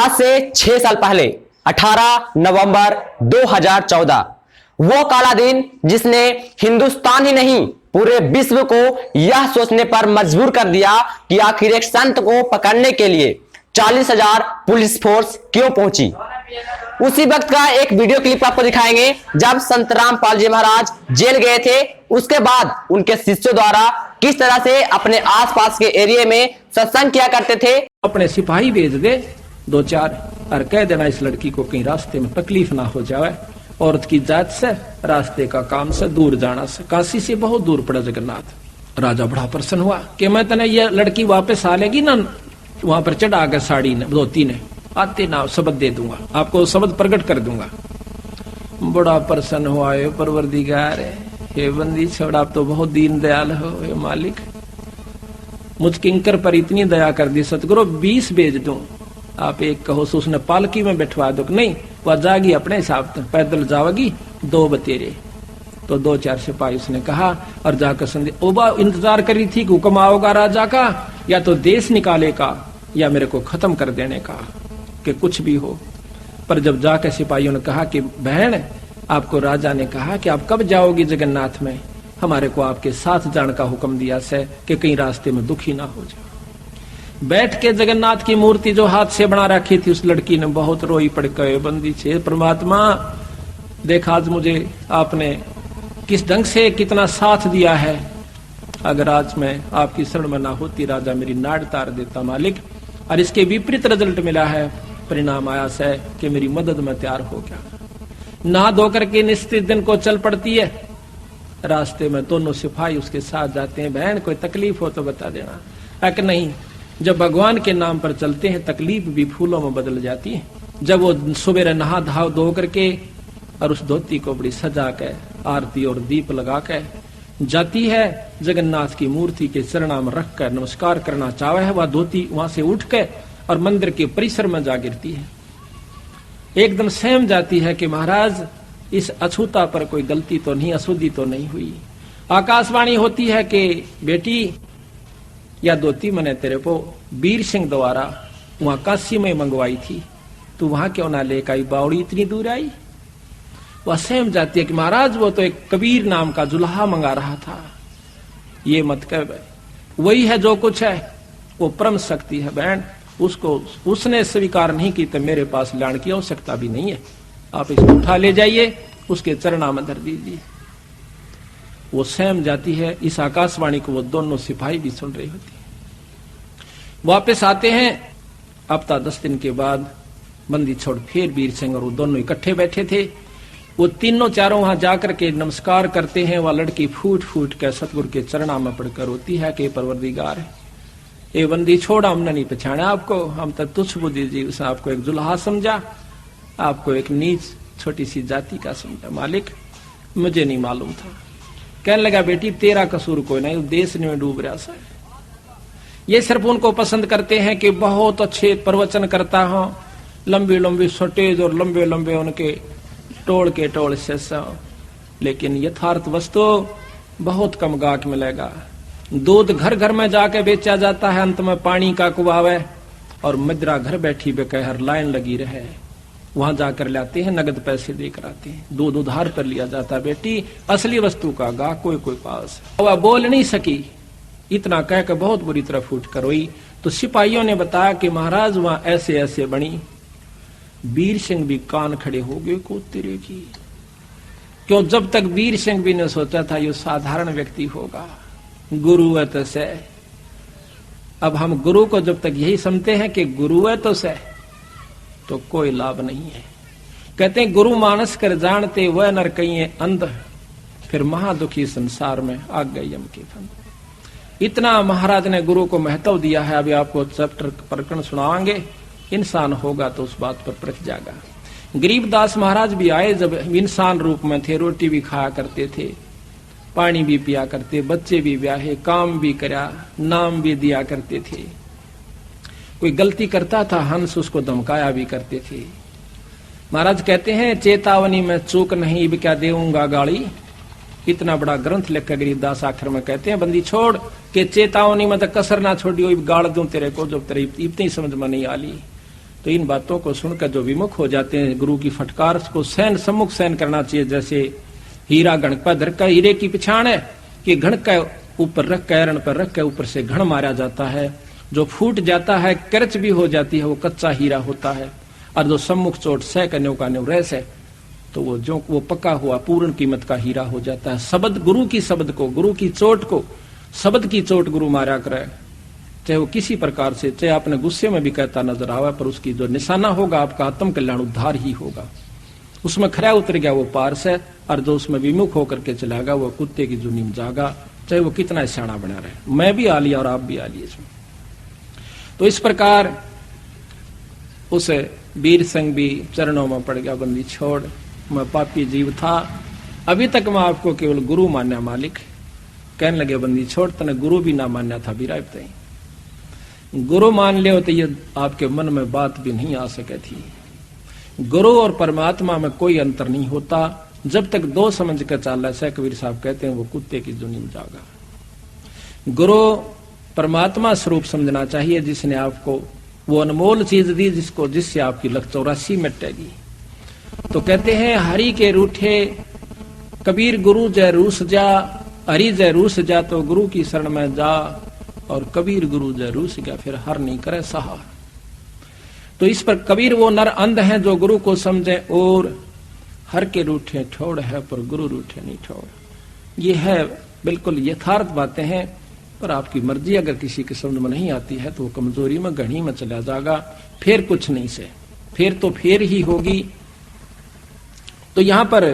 आज से 6 साल पहले 18 नवंबर 2014 वो काला दिन जिसने हिंदुस्तान ही नहीं पूरे विश्व को यह सोचने पर मजबूर कर दिया कि आखिर एक संत को पकड़ने के लिए 40,000 पुलिस फोर्स क्यों पहुंची। उसी वक्त का एक वीडियो क्लिप आपको दिखाएंगे जब संत रामपाल जी महाराज जेल गए थे। उसके बाद उनके शिष्यों द्वारा किस तरह से अपने आसपास के एरिया में सत्संग किया करते थे। अपने सिपाही भेज दे 2-4 और कह देना इस लड़की को कहीं रास्ते में तकलीफ ना हो जाए। औरत की जात से, रास्ते का काम से दूर जाना से, काशी से बहुत दूर पड़ा जगन्नाथ। राजा बड़ा प्रसन्न हुआ कि मैं तने ये लड़की वापस आ लेगी ना, वहां पर चढ़ा कर साड़ी ने धोती ने आते ना शब्द दे दूंगा, आपको शब्द प्रकट कर दूंगा। बड़ा प्रसन्न हुआ है परवरदिगार, हे बंदी छोड़ा, आप तो बहुत दीन दयाल हो, हे मालिक मुझ किंकर पर इतनी दया कर दी सतगुरु, 20 भेज दूं, आप एक कहो तो उसने पालकी में बैठवा दो। नहीं, वह जागी अपने हिसाब से, पैदल जाओगी 2 बतेरे। तो 2-4 सिपाही उसने कहा और जाकर संदेश ओबा इंतजार करी थी कि हुक्म आओगा राजा का, या तो देश निकाले का या मेरे को खत्म कर देने का, कि कुछ भी हो। पर जब जाकर सिपाहियों ने कहा कि बहन, आपको राजा ने कहा कि आप कब जाओगी जगन्नाथ में, हमारे को आपके साथ जाने का हुक्म दिया से कि कहीं रास्ते में दुखी ना हो जाए। बैठ के जगन्नाथ की मूर्ति जो हाथ से बना रखी थी, उस लड़की ने बहुत रोई पड़ के, बंदी छे परमात्मा देखा आज मुझे आपने किस ढंग से कितना साथ दिया है, अगर आज मैं आपकी शरण में ना होती राजा मेरी नाड़ तार देता मालिक। और इसके विपरीत रिजल्ट मिला है, परिणाम आया से कि मेरी मदद में तैयार हो गया। नहा धोकर के निश्चित दिन को चल पड़ती है। रास्ते में दोनों सिपाही उसके साथ जाते हैं, बहन कोई तकलीफ हो तो बता देना। एक नहीं, जब भगवान के नाम पर चलते हैं तकलीफ भी फूलों में बदल जाती है। जब वो सुबह नहा धाव धो करके और उस धोती को बड़ी सजा के आरती और दीप लगा के जाती है, जगन्नाथ की मूर्ति के चरणों में रख कर नमस्कार करना चाहे है, वह धोती वहां से उठ के और मंदिर के परिसर में जा गिरती है। एकदम सहम जाती है कि महाराज इस अछूता पर कोई गलती तो नहीं, अशुद्धि तो नहीं हुई। आकाशवाणी होती है कि बेटी या धोती मैंने तेरे को वीर सिंह द्वारा वहां काशी में मंगवाई थी, तू वहां क्यों ना लेकर आई, बावड़ी इतनी दूर आई। वह सहम जाती है कि महाराज वो तो एक कबीर नाम का जुल्हा मंगा रहा था, ये मत कर, वही है जो कुछ है, वो परम शक्ति है बहन, उसको उसने स्वीकार नहीं की तो मेरे पास लाने की आवश्यकता भी नहीं है, आप इसको उठा ले जाइए, उसके चरणों में धर दीजिए। वो सहम जाती है। इस आकाशवाणी को वो दोनों सिपाही भी सुन रही होती है। वापस आते हैं, हफ्ता 10 दिन के बाद बंदी छोड़ फिर वीर सिंह और वो दोनों इकट्ठे बैठे थे। वो तीनों चारों वहां जाकर के नमस्कार करते हैं। वह लड़की फूट फूट कर सतगुरु के चरणों में पड़कर रोती है कि परवरदिगार है, ये बंदी छोड़ा, हमने नहीं पहचाना आपको, हम तो तुच्छ बुद्धि जी, उसने आपको एक जुल्हा समझा, आपको एक नीच छोटी सी जाति का समझा, मालिक मुझे नहीं मालूम था। कहने लगा बेटी तेरा कसूर कोई नहीं, देश में डूब रहा सा। ये सिर्फ उनको पसंद करते हैं कि बहुत अच्छे प्रवचन करता हूं, लंबी लंबी सटेज और लंबे लंबे उनके टोल के टोल से, लेकिन यथार्थ वस्तु बहुत कम गाहक मिलेगा। दूध घर घर में जाके बेचा जाता है, अंत में पानी का कुआवे, और मुद्रा घर बैठी बेकहर लाइन लगी रहे, वहां जाकर लाते हैं, नगद पैसे देकर आते हैं, दूध उधार पर लिया जाता है। बेटी असली वस्तु का गा कोई कोई पास। वह बोल नहीं सकी, इतना कहकर बहुत बुरी तरह फूट कर रोई। तो सिपाहियों ने बताया कि महाराज वहां ऐसे ऐसे बनी। वीर सिंह भी कान खड़े हो गए को तेरे की, क्यों जब तक वीर सिंह भी ने सोचा था ये साधारण व्यक्ति होगा, गुरु है तो से। अब हम गुरु को जब तक यही समझते हैं कि गुरु है तो से, तो कोई लाभ नहीं है। कहते हैं गुरु मानस कर जानते वह नर कहीं अंध, फिर महादुखी संसार में आ गए यम के फंद। इतना महाराज ने गुरु को महत्व दिया है। अभी आपको चैप्टर प्रकरण सुनाएंगे, इंसान होगा तो उस बात पर परख जाएगा। गरीबदास महाराज भी आए, जब इंसान रूप में थे, रोटी भी खाया करते थे, पानी भी पिया करते, बच्चे भी ब्याहे, काम भी करा, नाम भी दिया करते थे। कोई गलती करता था हंस उसको धमकाया भी करते थे। महाराज कहते हैं चेतावनी में चूक नहीं, अब क्या देऊंगा गाली। इतना बड़ा ग्रंथ लिख कर गरीबदास आखिर में कहते हैं बंदी छोड़ के चेतावनी में तो कसर ना छोड़ियो, गाड़ दूं तेरे को जब तेरे इतनी समझ में नहीं आली। तो इन बातों को सुनकर जो विमुख हो जाते हैं, गुरु की फटकार को सम्मुख सहन करना चाहिए। जैसे हीरा घण पर धर का, हीरे की पिछाण है कि घण का ऊपर रख कर, एरण पर रख कर ऊपर से घण मारा जाता है। जो फूट जाता है, करच भी हो जाती है, वो कच्चा हीरा होता है। और जो सम्मुख चोट सह का न्यू रह है, तो वो पक्का हुआ पूर्ण कीमत का हीरा हो जाता है। शब्द गुरु की, शब्द को, गुरु की चोट को, शब्द की चोट गुरु मारा करे, चाहे वो किसी प्रकार से, चाहे अपने गुस्से में भी कहता नजर आवे, पर उसकी जो निशाना होगा आपका आत्म कल्याण उद्धार ही होगा। उसमें खरा उतर गया वो पारस है, और जो उसमें विमुख होकर के चलागा वो कुत्ते की जुनी में जागा, चाहे वो कितना सियाणा बना रहे। मैं भी आ लिया और आप भी आ लिए इसमें। तो इस प्रकार उस वीर सिंह भी चरणों में पड़ गया, बंदी छोड़, मैं पापी जीव था, अभी तक मैं आपको केवल गुरु मान्या मालिक। कहने लगे बंदी छोड़, तने गुरु भी ना मान्या था भी राय, गुरु मान ले तो ये आपके मन में बात भी नहीं आ सके थी। गुरु और परमात्मा में कोई अंतर नहीं होता, जब तक दो समझ कर चाल है। कबीर साहब कहते हैं वो कुत्ते की जुनी में जागा। गुरु परमात्मा स्वरूप समझना चाहिए, जिसने आपको वो अनमोल चीज दी, जिससे आपकी लख 84 मिटेगी। तो कहते हैं हरि के रूठे कबीर गुरु जय रूस जा, हरि जय रूस जा तो गुरु की शरण में जा, और कबीर गुरु जय रूस गया फिर हर नहीं करे सहार। तो इस पर कबीर वो नर अंध हैं जो गुरु को समझे, और हर के रूठे ठोड़ है पर गुरु रूठे नहीं ठोड़। ये है बिल्कुल यथार्थ बातें हैं, पर आपकी मर्जी अगर किसी के समझ में नहीं आती है तो वो कमजोरी में घड़ी में चला जाएगा, फिर कुछ नहीं से, फिर तो फिर ही होगी। तो यहां पर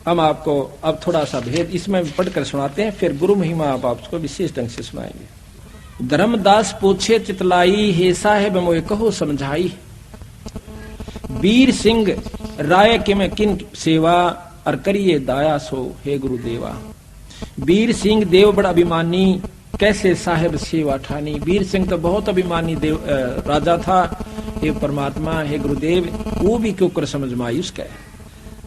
हम आपको अब थोड़ा सा भेद इसमें पढ़कर सुनाते हैं, फिर गुरु महिमा आप आपको विशेष ढंग से सुनाएंगे। धर्मदास पूछे चितलाई, हे साहेब मोए कहो समझाई। वीर सिंह राय के में किन सेवा, और करिए दाया सो हे गुरुदेवा। वीर सिंह देव बड़ा अभिमानी, कैसे साहेब सेवा ठानी। वीर सिंह तो बहुत अभिमानी देव राजा था। हे परमात्मा, हे गुरुदेव, वो भी क्यों कर समझ में आई उसका।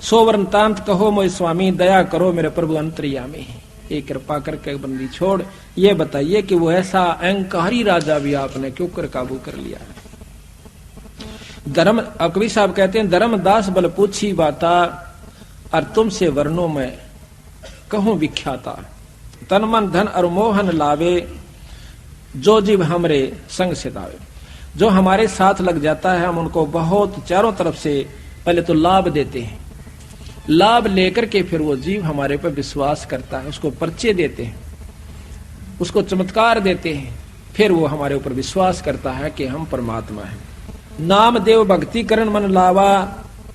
सोवर्ण तांत कहो मोय स्वामी, दया करो मेरे प्रभु अंतर्यामी। एक कृपा करके बंदी छोड़, ये बताइए कि वो ऐसा अहंकारी राजा भी आपने क्यों कर काबू कर लिया है। धर्म, अब कबीर साहब कहते हैं, धर्मदास बल पूछी बाता, और तुमसे वर्णों में कहूं विख्याता। तन मन धन और मोहन लावे, जो जीव हमरे संग से दावे। जो हमारे साथ लग जाता है, हम उनको बहुत चारों तरफ से पहले तो लाभ देते हैं, लाभ लेकर के फिर वो जीव हमारे पर विश्वास करता है, उसको परिचय देते हैं, उसको चमत्कार देते हैं, फिर वो हमारे ऊपर विश्वास करता है कि हम परमात्मा हैं। नाम देव भक्ति करण मन लावा,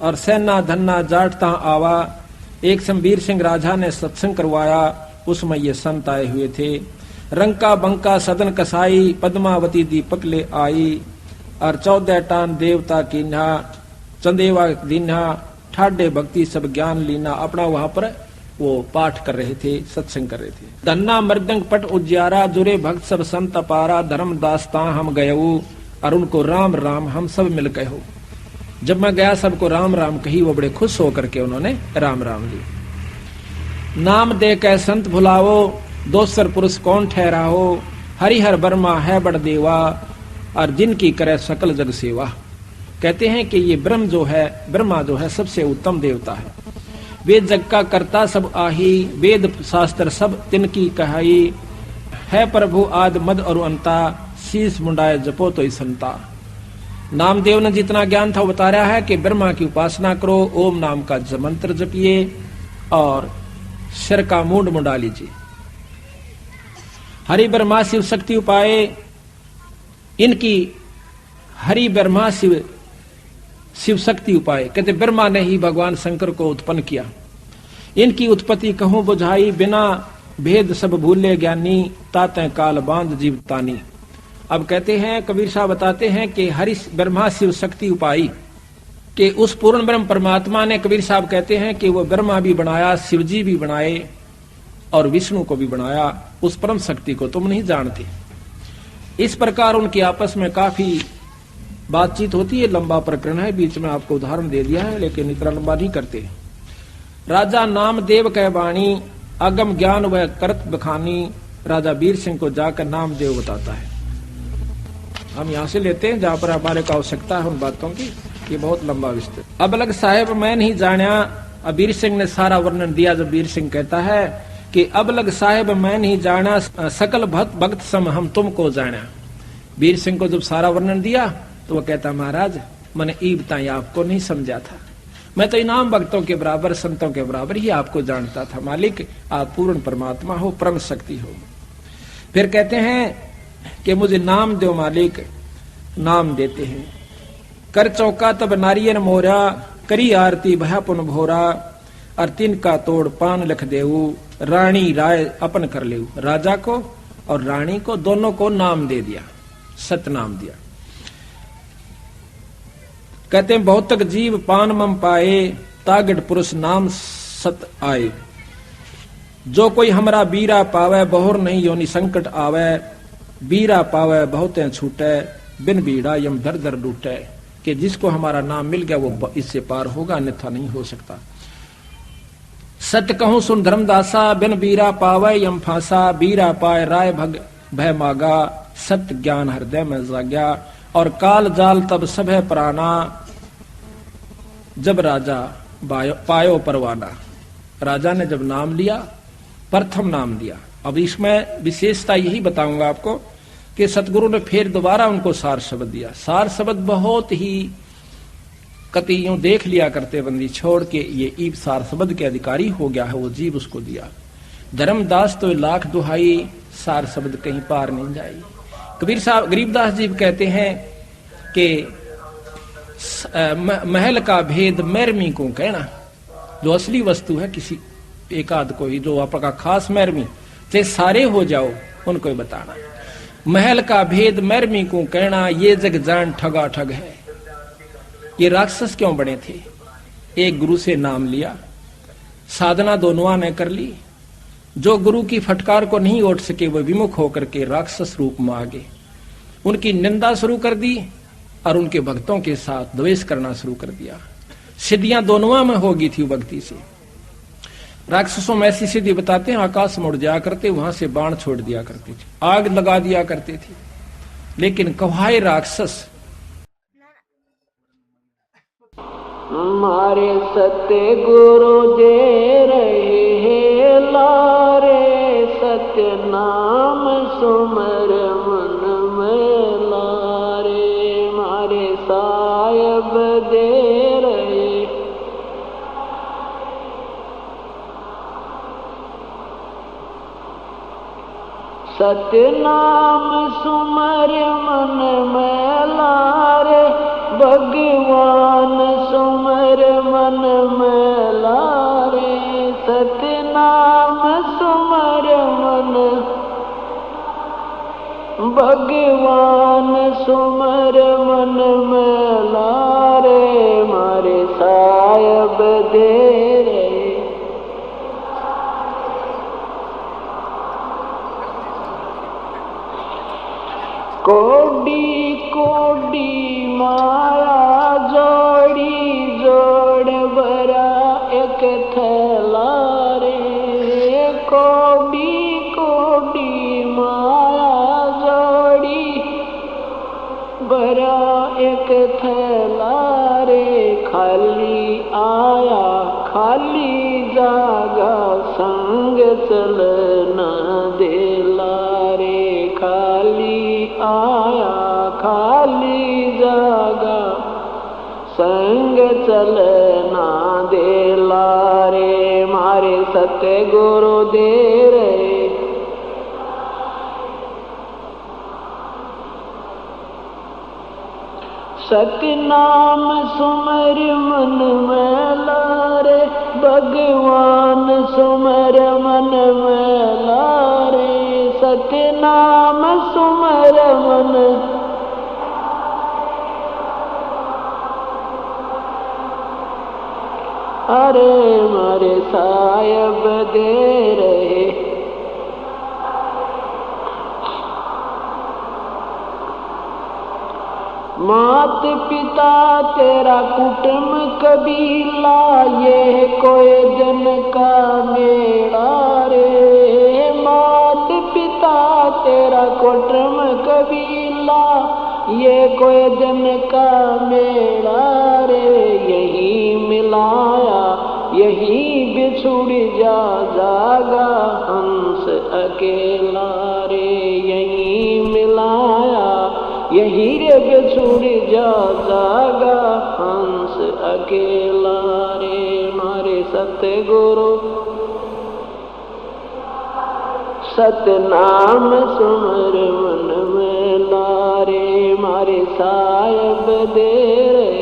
और सेना धन्ना जाटता आवा। एक शमवीर सिंह राजा ने सत्संग करवाया, उसमें ये संत आए हुए थे। रंका बंका सदन कसाई, पद्मावती दीपक ले आई। और 14 टान देवता कीन्हा, चंदेवा दीन्हा, ठाडे भक्ति सब ज्ञान लीना। अपना वहां पर वो पाठ कर रहे थे, सत्संग कर रहे थे। धन्ना मृदंग पट उज्यारा, जुरे भक्त सब संत पारा। धर्मदासता हम गयऊ, और उनको राम राम हम सब मिल गए हो। जब मैं गया सबको राम राम कही, वो बड़े खुश होकर के उन्होंने राम राम ली। नाम दे कै संत भुलाओ, दोसर पुरुष कौन ठहराओ। हरिहर बर्मा है बड़ देवा, और जिनकी करे सकल जग सेवा। कहते हैं कि ये ब्रह्मा जो है सबसे उत्तम देवता है। वेद जग का कर्ता सब आही, वेद शास्त्र सब तिनकी कहाई। है प्रभु आद मद और अंता, शीश मुंडाए जपो तो संता। नामदेव ने जितना ज्ञान था वो बता रहा है कि ब्रह्मा की उपासना करो, ओम नाम का मंत्र जपिए, और सिर का मूंड मुंडा लीजिए। हरि ब्रह्मा शिव शक्ति उपाय, इनकी हरि ब्रह्मा शिव शक्ति उपाय। कहते ब्रह्मा ने ही भगवान शंकर को उत्पन्न किया। इनकी उत्पत्ति कहूं बुझाई, बिना भेद सब भूले ज्ञानी। ताते काल बांध जीवतानी। अब कहते हैं, कबीर साहब बताते हैं कि हरि ब्रह्मा शिव शक्ति उपाई, कि उस पूर्ण ब्रह्म परमात्मा ने, कबीर साहब कहते हैं कि वो ब्रह्मा भी बनाया, शिवजी भी बनाए, और विष्णु को भी बनाया। उस परम शक्ति को तुम नहीं जानते। इस प्रकार उनकी आपस में काफी बातचीत होती है। लंबा प्रकरण है, बीच में आपको उदाहरण दे दिया है, लेकिन इतना लंबा नहीं करते। राजा नामदेव कह वाणी, अगम ज्ञान वह करत बखानी। राजा वीर सिंह को जाकर नामदेव बताता है। हम यहाँ से लेते हैं जहाँ पर हमारे को आवश्यकता है उन बातों की, ये बहुत लंबा विस्तृत। अब अलग साहेब मैं नहीं जाना, अब वीर सिंह ने सारा वर्णन दिया। जब वीर सिंह कहता है कि अब लग साहेब मैं नहीं जाना, सकल भक्त सम हम तुमको जाना। वीर सिंह को जब सारा वर्णन दिया तो वो कहता महाराज मैंने ईब ताई आपको नहीं समझा था, मैं तो इनाम भक्तों के बराबर संतों के बराबर ही आपको जानता था। मालिक आप पूर्ण परमात्मा हो, परम शक्ति हो। फिर कहते हैं कि मुझे नाम दो मालिक, नाम देते हैं। कर चौका तब नारियन मोरा, करी आरती भया पुन भोरा, और तिन का तोड़ पान लख देऊ, रानी राय अपन कर ले। राजा को और रानी को दोनों को नाम दे दिया, सतनाम दिया। कहते हैं बहुत तक जीव पान मम पाए, तागड़ पुरुष नाम सत आए। जो कोई हमरा बीरा पावे, बहुर नहीं योनि संकट आवे। बीरा पावे बहुत छूटे, बिन बीड़ा यम दर दर लूटे। कि जिसको हमारा नाम मिल गया वो इससे पार होगा, अन्यथा नहीं हो सकता। सत्य कहूं सुन धर्मदासा, बिन बीरा पावे यम फांसा। बीरा पाए राय भग भय मागा, सत्य ज्ञान हृदय में जाग्या। और काल जाल तब सब है प्राणा, जब राजा पायो परवाना। राजा ने जब नाम लिया, प्रथम नाम लिया। अब इसमें विशेषता यही बताऊंगा आपको कि सतगुरु ने फिर दोबारा उनको सार शब्द दिया। सार शब्द बहुत ही कति यूं देख लिया करते बंदी छोड़ के ये ईब सार शब्द के अधिकारी हो गया है, वो जीव उसको दिया। धर्मदास तो लाख दुहाई, सार शब्द कहीं पार नहीं जाई। कबीर साहब गरीबदास जी कहते हैं कि महल का भेद मैरमी को कहना। जो असली वस्तु है किसी एक आध कोई जो आपका खास मैरमी, चाहे सारे हो जाओ उनको ही बताना। महल का भेद मैरमी को कहना, ये जग जान ठगा ठग है। ये राक्षस क्यों बने थे? एक गुरु से नाम लिया, साधना दोनों ने कर ली। जो गुरु की फटकार को नहीं उठ सके वो विमुख होकर के राक्षस रूप में आ गए। उनकी निंदा शुरू कर दी और उनके भक्तों के साथ द्वेष करना शुरू कर दिया। सिद्धियां दोनों में होगी थी भक्ति से। राक्षसों में ऐसी सिद्धि बताते हैं, आकाश में उड़ जाया करते, वहां से बाण छोड़ दिया करते थे, आग लगा दिया करते थे। लेकिन कहाए राक्षस हमारे सत्य गुरु दे रहे हैं लारे, सत्य नाम सुमर मन में लारे। मारे साहेब दे रहे सत्य नाम सुमर मन में लारे। भगवान सुमर मन में लारे, सत्य नाम सुमर मन। भगवान सुमर मन में लारे, मारे साहेब दे रहे। कोडी कोडी माया जोड़ी, जोड़ भरा एक थैला रे। कोडी कोडी माया जोड़ी, भरा एक थैला रे। खाली आया खाली जागा, संग चलना देला रे। खाली आया खाली जागा, संग चलना देला रे। मारे सत्य गुरु दे रहे सत्य नाम सुमर मन में लारे। भगवान सुमर मन में लारे, सत्य नाम सुमर मन। अरे मारे साहेब दे रहे मात पिता तेरा कुटुंब कबीला, ये कोई जन का मेला रे। मात पिता तेरा कुटुंब कबीला, ये कोई दिन का मेला रे, यही मिलाया यही बिछुड़ जागा हंस अकेला रे, यही मिलाया यही रे बिछुड़ जागा हंस अकेला रे। मारे सतगुरु सतनाम सुमर मन में लारे, मारे साहिब दे रे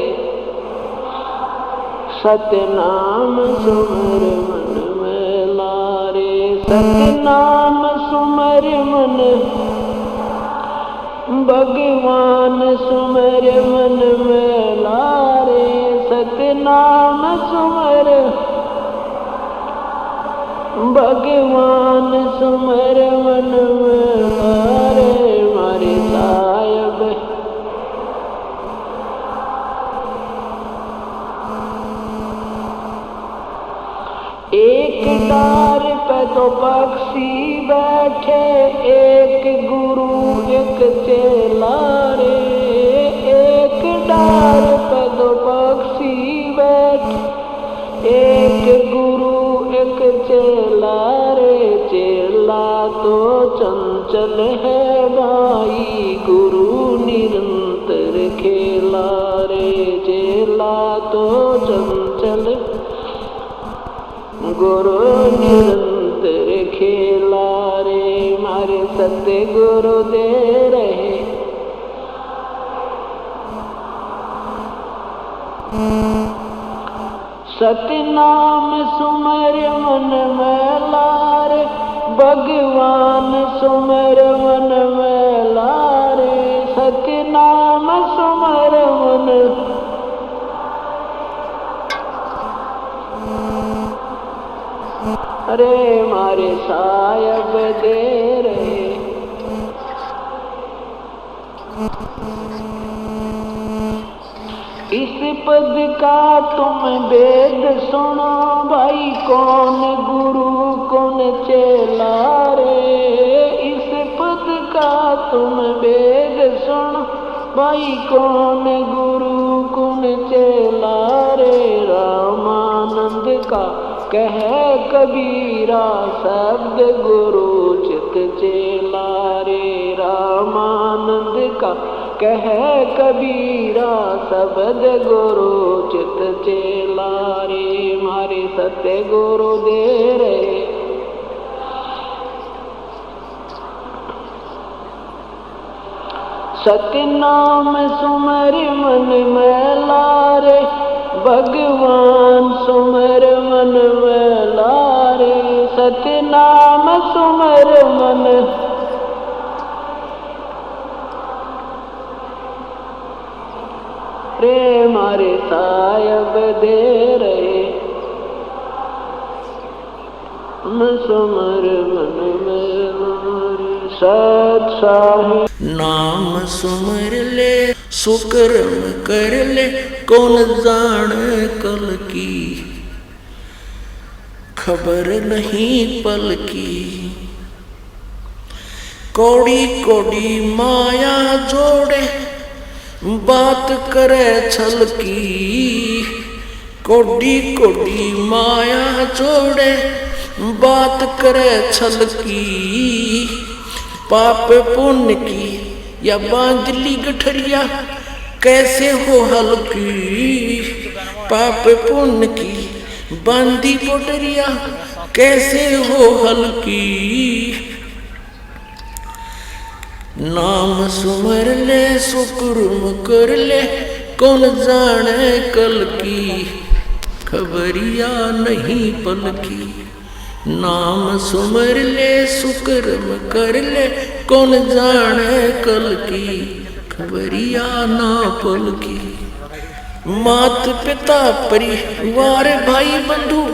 सतनाम सुमर मन में लारे, सतनाम सुमर मन भगवान सुमर मन में लारे, सतनाम सुमर भगवान सुमर मन में लारे, मारे साहिब एक डार पे तो पक्षी बैठे, एक गुरु एक चेला रे, एक डार पे तो पक्षी बैठे, एक गुरु एक चेला रे, चेला तो चंचल है भाई गुरु निरंतर खेला रे, चेला तो चंचल गुरु निरंतर खेला रे, मारे सत्य गुरु दे रहे सतनाम सुमर मन में लारे, भगवान सुमर मन में लारे, सतनाम सुमर मन अरे मारे साहिब दे रहे इस पद का तुम वेद सुनो भाई, कौन गुरु कौन चेला रे, इस पद का तुम वेद सुनो भाई, कौन गुरु कौन चेला रे, रामानंद का कह कबीरा शब्द गुरु चित चेला रे, रामानंद का कह कबीरा शब्द गुरु चित चेला रे, मारे सत्य गुरु दे रहे सतनाम सुमर मन में लारे, भगवान सुमर मन में लारे, सतनाम सुमर मन रे, मारे साहिब दे रहे सुमर मन में लारे, सत साहिब नाम सुमर ले सुकर्म कर ले, कौन जाने कल की खबर नहीं पल की, कौड़ी कौड़ी माया जोड़े बात करे छल की, कौड़ी कौड़ी माया जोड़े बात करे छल की, पाप पुण्य की या बांधली गठरिया कैसे हो हल्की, पाप पुण्य की बांधी पोटरिया कैसे हो हल्की, नाम सुमर ले सुकुर्म कर ले, कौन जाने कल की खबरिया नहीं पल की, नाम सुमर ले सुकर्म कर ले, कौन जाने कल की खबरिया ना पल की, मात पिता परिवार भाई बंधु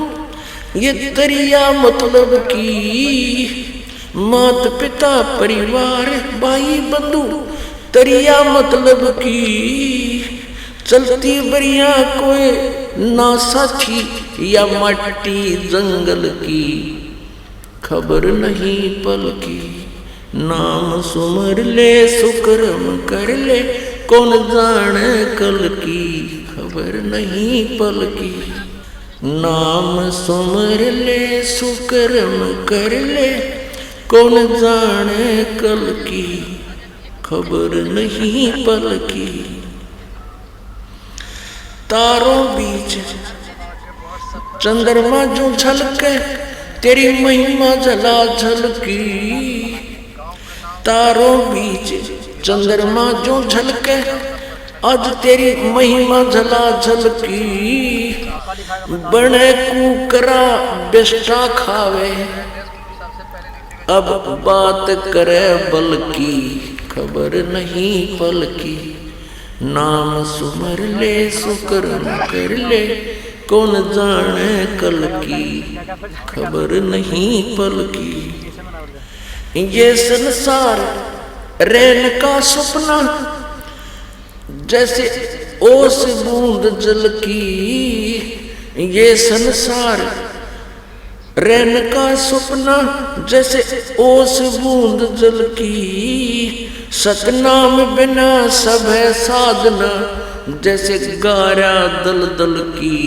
ये तरिया मतलब की, मात पिता परिवार भाई बंधु तरिया मतलब की, चलती बरिया कोई ना साथी या मट्टी जंगल की खबर नहीं पल की, नाम सुमर ले सुकर्म कर ले, कौन जाने कल की, खबर नहीं पल की। नाम सुमर ले सुकर्म कर ले, कौन जाने कल की, खबर नहीं पल की। तारों बीच चंद्रमा जो झलके, तेरी महिमा जला झलकी। तारों बीच चंद्रमा जो झलके, आज तेरी महिमा जला झलकी। बने कुकरा बेस्टा खावे, अब बात करे बल की, खबर नहीं पल की। नाम सुमर ले सुकर्म कर ले, कौन जाने कल की, खबर नहीं पल की। ये संसार रैन का सपना, जैसे ओस बूंद जल की। ये संसार रैन का सपना, जैसे ओस बूंद जल की। सतनाम बिना सब है साधना, जैसे गारा दल दल की,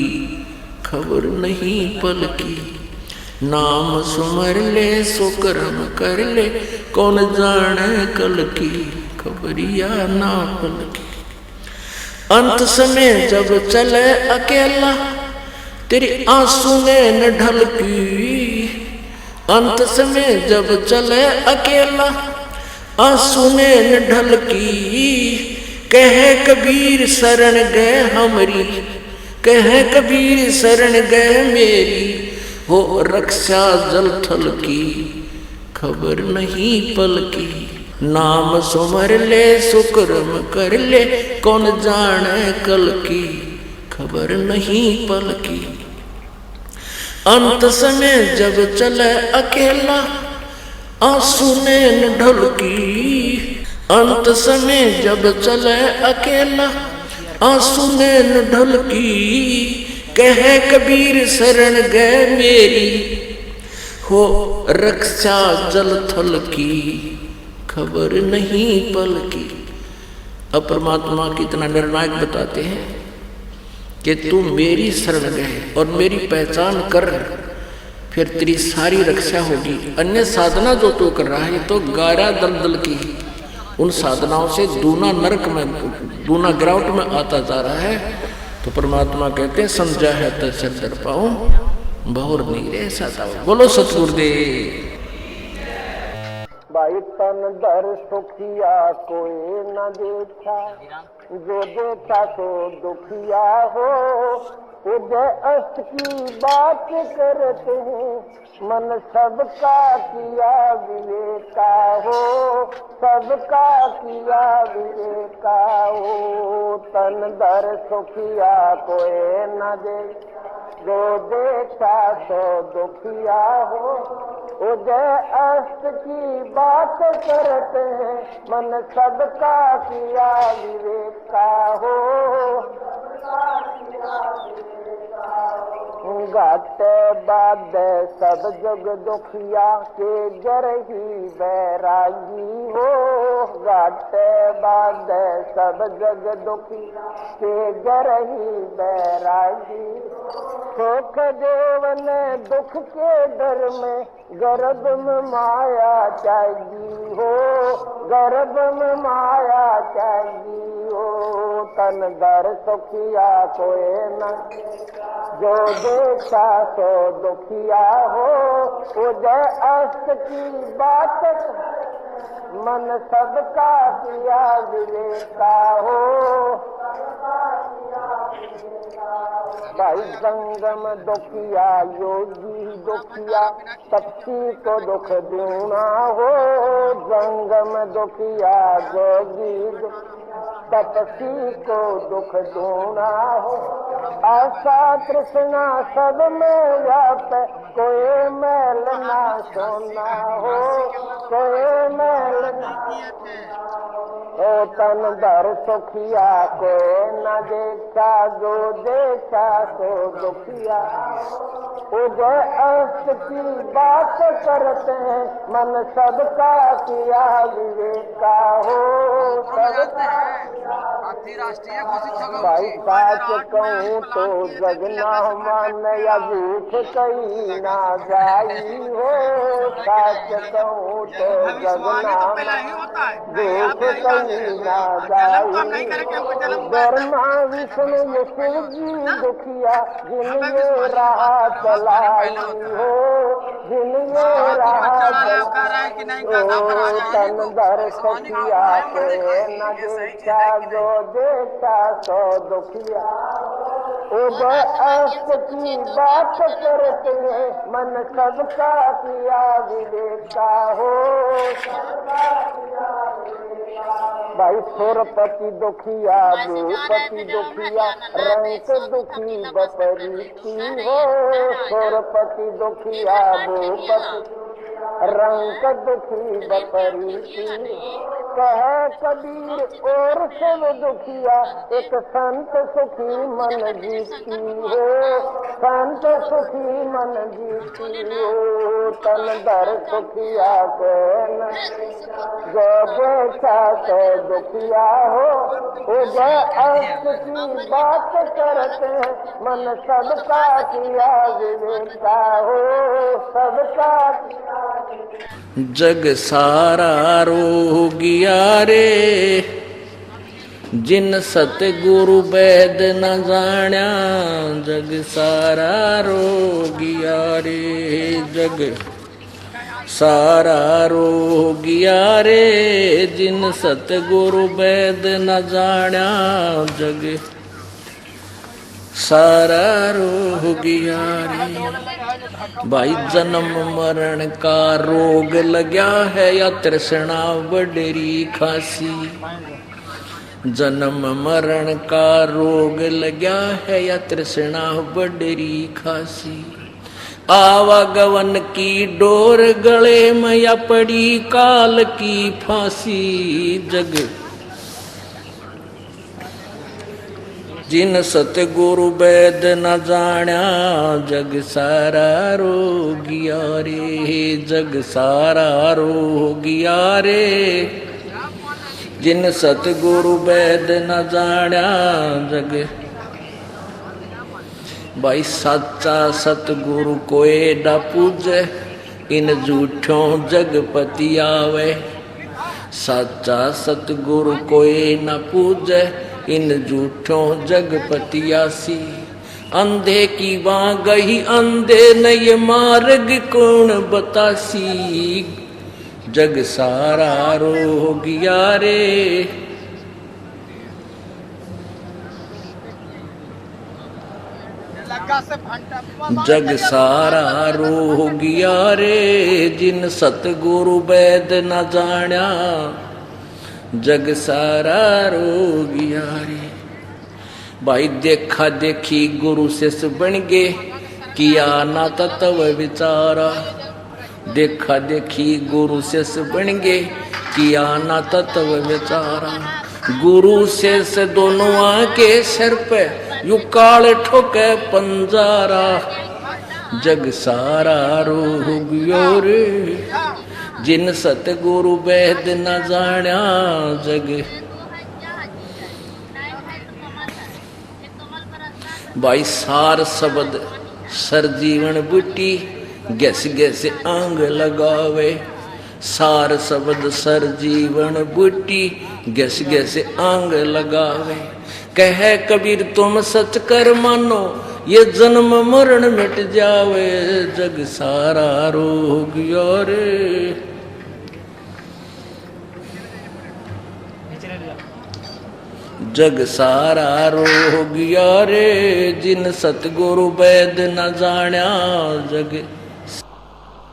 खबर नहीं पल की। नाम सुमर ले सुकर्म कर ले, कौन जाने कल की, खबरिया ना पल की। अंत समय जब चले अकेला, तेरी आंसू ने न ढलकी। अंत समय जब चले अकेला, आंसू ने न ढलकी। कहे कबीर शरण गए हमरी, कहे कबीर शरण गए मेरी। हो रक्षा जल थल की, खबर नहीं पल की। नाम सुमर ले सुकर्म कर ले, कौन जाने कल की, खबर नहीं पल की। अंत समय जब चले अकेला, आंसू ने न ढलकी। अंत समय जब चले अकेला, आंसू ने न ढलकी। कहे कबीर शरण गए मेरी, हो रक्षा जल थल की, खबर नहीं पल की। अब परमात्मा कितना निर्णायक बताते हैं कि तू मेरी शरण गए और मेरी पहचान कर, फिर तेरी सारी रक्षा होगी। अन्य साधना जो तू कर रहा है तो गारा दलदल की, उन साधनाओं से दूना नरक में, दूना गिरावट में आता जा रहा है। तो परमात्मा कहते हैं समझा है तो सिर दर पाऊं, बहुर नहीं रे सताओ। बोलो सतगुरुदेव। भाई तन दर सुखिया कोई न देखा, जो देखा तो दुखिया हो। उदय अस्त की बात करते हैं, मन सबका किया विवेका हो। सबका किया विवेका हो। तन दर सुखिया कोई न दे, जो देखा तो दुखिया हो। उदय अस्त की बात करते हैं, मन सबका किया विवेका हो। घाटे बाद सब जग दुखिया के जर ही बैरागी हो। घाटे बाद सब जग दुखिया के जर ही बैरागी। सुख देव ने दुख के डर में गर्भ में माया चाहिए हो। गर्भ में माया चाहिए हो। तन दर सुखिया कोई न, जो देखा तो दुखिया हो। उदय अस्त की बात मन सबका किया विवेका हो। भाई संगम दुखिया योगी दुखिया, तपसी को दुख दूना हो। संगम दुखिया योगी तपसी को दुख दूना हो। आशा तृष्णा सब में व्याप, कोई मैल ना सोना हो। कोई मैल ना ओ तन दर सुखिया कोई न देखा, जो देखा तो दुखिया। उदय अस्त की बात करते हैं, मन सबका किया विवेका हो। सबका भाई सच कहूँ तो जगना मान या झूठ कहीं ना जाई हो, सच कहूँ तो जगना झूठ कहीं ना जाई। ब्रह्मा विष्णु ये शिव जी दुखिया जिनमें राह चलाई हो, जिनमें राह तन दर सखिया के न देखा जो देखा सो दुखिया। अस्त की बात करते हैं मन सबका किया विवेका हो। भाई सुरपति दुखिया भूपति दुखिया रंक दुखी बपरीती हो, सुरपति दुखिया भूपति रंक दुखी बपरीती। कह कबीर और सब दुखिया एक संत सुखी मन जीती हो, संत सुखी मन जीती हो। तन दर सुखिया के न जो देखा तो दुखिया हो। अस्त की बात करते हैं मन सबका किया विवेका हो, सबका जग सारा रोगिया रे, जिन सतगुरु वैद न जाण्या। जग सारा रोगिया रे, जग सारा रोगिया रे, जिन सतगुरु वैद न जाण्या। जग सारा रोगिया रे। भाई जन्म मरण का रोग लग्या है या तृष्णा बडरी खासी। जन्म मरण का रोग लग्या है या तृष्णा बडरी खासी। आवागवन की डोर गले में या पड़ी काल की फांसी। जग जिन सतगुरु वैद न जाण्या। जग सारा रोगिया रे, जग सारा रोगिया रे, जिन सतगुरु वैद न जाण्या। जग भाई सच्चा सतगुरु कोई न पूजे, इन झूठों जगपति आवे। सच्चा सतगुरु कोई न पूजे, इन झूठों जगपति आसी। अंधे की वहां गई अंधे न ये मार्ग कौन बतासी। जग सारा रोगिया रे, जग सारा रोगिया रे, जिन सतगुरु वैद न जाण्या। जग सारा रोगिया रे। भाई देखा देखी गुरु शिष्य बन गे, किया ना तत्व विचारा। देखा देखी गुरु शिष्य बन गे, किया ना तत्व विचारा। गुरु शिष्य दोनों आके सिर पे यू काल ठोके पंजारा। जग सारा रोगियो रे, जिन सतगुरु वैद न जाण्या। जग भाई सार शब्द सर जीवन बूटी, गैस गैस आंग लगावे। सार शब्द सर जीवन बूटी, गैस गैस आंग लगावे। कह कबीर तुम सच कर मानो, ये जन्म मरण मिट जावे। जग सारा रोगियो रे, जग सारा रोगिया रे, जिन सतगुरु वैद न जाण्या। जग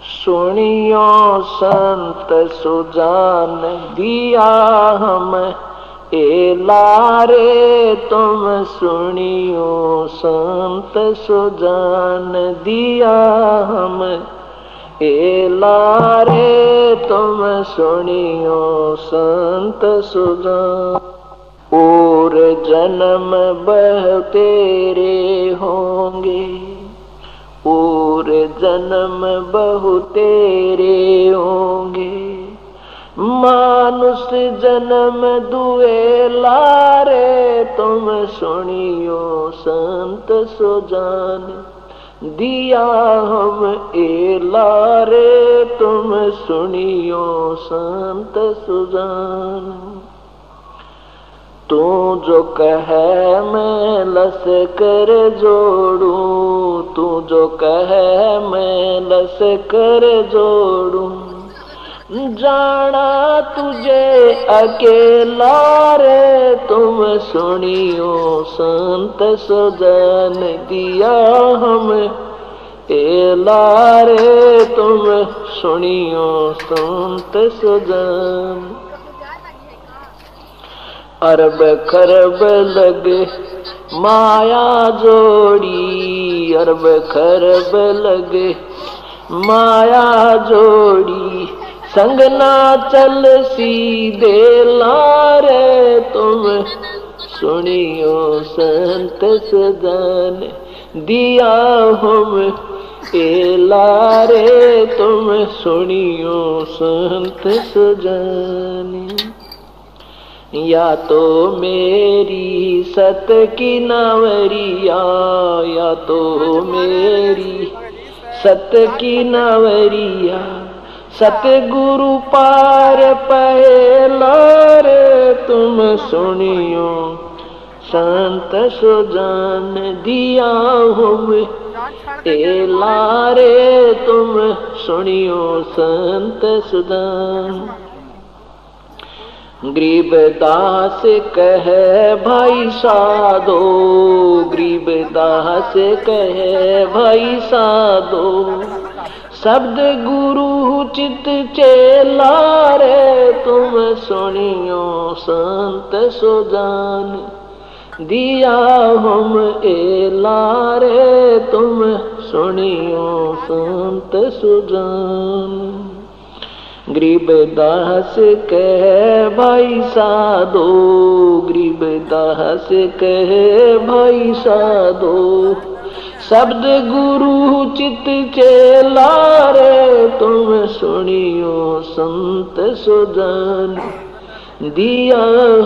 सुनियो संत सुजान दिया हम ए लारे। तुम सुनियो संत सुजान दिया हम ए लारे। तुम सुनियो संत सुजान। और जन्म बह तेरे होंगे, और जन्म बहु तेरे होंगे। मानुष जन्म दुए लारे, तुम सुनियो संत सो जान। दिया हम ए लारे, तुम सुनियो संत सो जान। तू जो कहे मैं लश्कर जोड़ूं, तू जो कहे मैं लश्कर जोड़ूं। जाना तुझे अकेला रे, तुम सुनियो संत सजन। दिया हम एला रे, तुम सुनियो संत सजन। अरब खरब लगे माया जोड़ी, अरब खरब लगे माया जोड़ी। संग ना चल सीधे लारे, तुम सुनियो संत सजन। दिया हम ए लारे, तुम सुनियो संत सजन। या तो मेरी सत की नावरिया, या तो मेरी सत की नावरिया। सतगुरु पार पहला रे, तुम सुनियो संत सुजान। दिया हम ए लारे, तुम सुनियो संत सुजान। गरीबदास कहे भाई साधो, गरीबदास कहे भाई साधो। शब्द गुरु चित चेला रे, तुम सुनियो संत सुजान। दिया हम ए लारे, तुम सुनियो संत सुजान। गरीबदास कहे भाई साधो, गरीबदास कहे भाई साधो। शब्द गुरु चित चेला रे, तुम सुनियो संत सुजान। दिया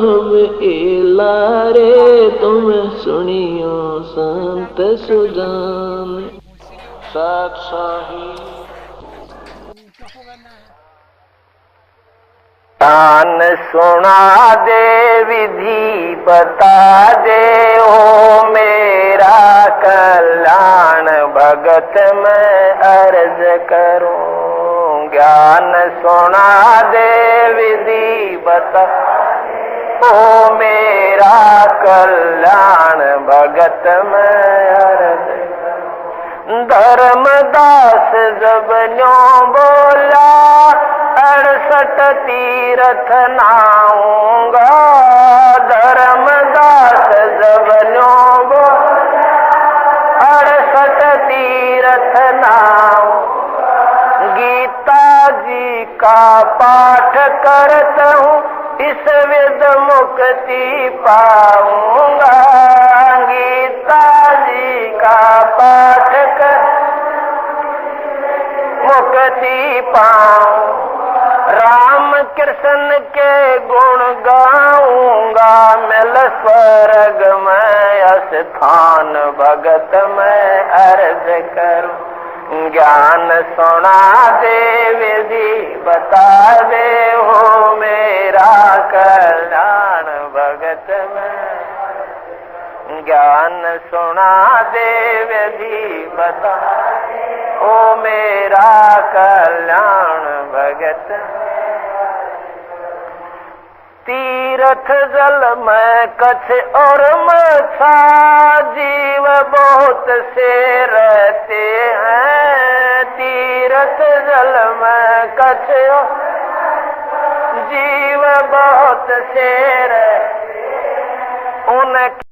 हम ए लारे, तुम सुनियो संत सुजान। सत साही तान सुना दे, विधि बता दे, ओ मेरा कल्याण भगत मैं अर्ज करूं। ज्ञान सुना दे, विधि बता, ओ मेरा कल्याण भगत मैं अर्ज करूं। धर्मदास जब न्यों बोला, 68 तीरथ नाऊंगा। धर्मदास जब न्यों बोला, 68 तीरथ नाऊंगा। गीता जी का पाठ करता हूँ, इस विद मुक्ति पाऊंगा। गीता जी का पाठ कर मुक्ति पाऊं। राम कृष्ण के गुण गाऊंगा, मिल स्वर्ग में स्थान भगत में अर्ज करूं। ज्ञान सुना दे, विधि बता दे, हो मेरा कल्याण भगत में। ज्ञान सुना दे, विधि बता दे, ओ मेरा कल्याण भगत। तीर्थ जल में कच्छ और मछा, जीव बहुत से रहते हैं। तीर्थ जल में कच्छ और जीव बहुत से रहते, उनके